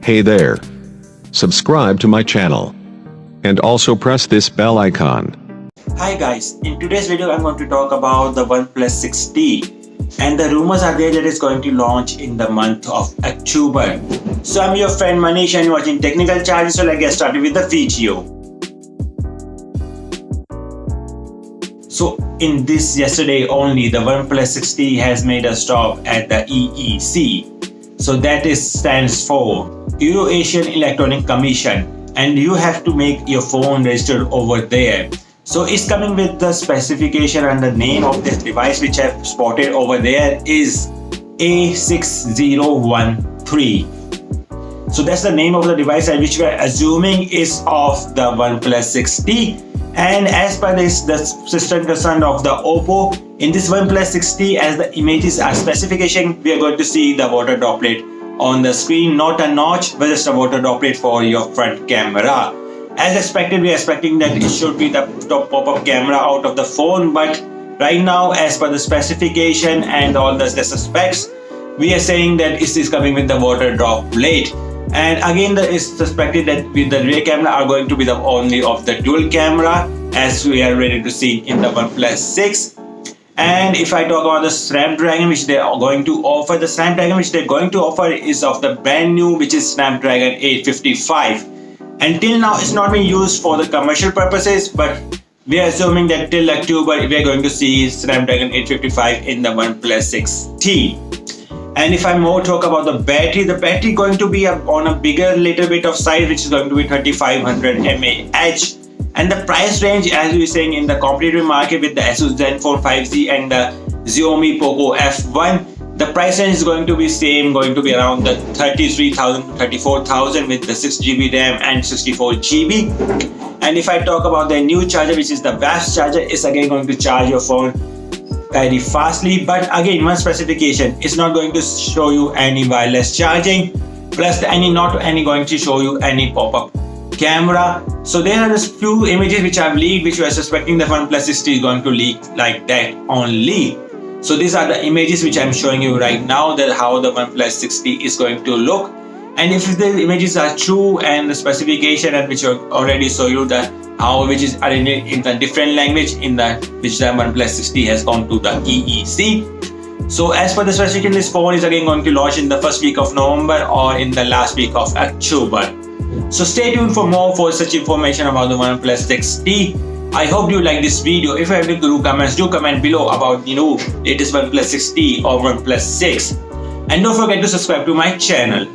Hey there. Subscribe to my channel. And also press this bell icon. Hi guys, in today's video I'm going to talk about the OnePlus 6T, and the rumors are there that it's going to launch in the month of October. So I'm your friend Manish and you're watching Technical Chaharji, so let's get started with the video. So in this yesterday only, the OnePlus 6T has made a stop at the EEC. So that stands for Euro-Asian Electronic Commission, and you have to make your phone registered over there. So it's coming with the specification, and the name of this device which I've spotted over there is A6013. So that's the name of the device, and which we are assuming is of the OnePlus 6T. And as per this, the system concerned of the Oppo, in this OnePlus 6T, as the images are specification, we are going to see the water droplet on the screen, not a notch, but just a water droplet for your front camera. As expected, we are expecting that it should be the top pop-up camera out of the phone, but right now, as per the specification and all the specs, we are saying that it is coming with the water droplet. And again, it's suspected that with the rear camera are going to be the only of the dual camera, as we are ready to see in the OnePlus 6. And if I talk about the Snapdragon which they are going to offer, the Snapdragon which they're going to offer is of the brand new, which is Snapdragon 855. Until now, it's not been used for the commercial purposes, but we are assuming that till October we are going to see Snapdragon 855 in the OnePlus 6T. And if I more talk about the battery going to be on a bigger little bit of size, which is going to be 3500 mAh. And the price range, as we were saying, in the competitive market with the Asus Zenfone 5G and the Xiaomi Poco F1, the price range is going to be same, going to be around the 33,000 to 34,000 with the 6GB RAM and 64GB. And if I talk about the new charger, which is the fast charger, is again going to charge your phone very fastly, but again, one specification, it's not going to show you any wireless charging, plus not going to show you any pop-up camera. So there are just few images which I've leaked, which we are suspecting the OnePlus 6T is going to leak like that only. So these are the images which I'm showing you right now, that how the OnePlus 6T is going to look. And if the images are true and the specification, and which I already show you that how images are in a different language, in that which the OnePlus 6T has gone to the EEC. So as per the specification, this phone is again going to launch in the first week of November or in the last week of October. So stay tuned for more for such information about the OnePlus 6T. I hope you like this video. If you have any comments, do comment below about latest OnePlus 6T or OnePlus 6. And don't forget to subscribe to my channel.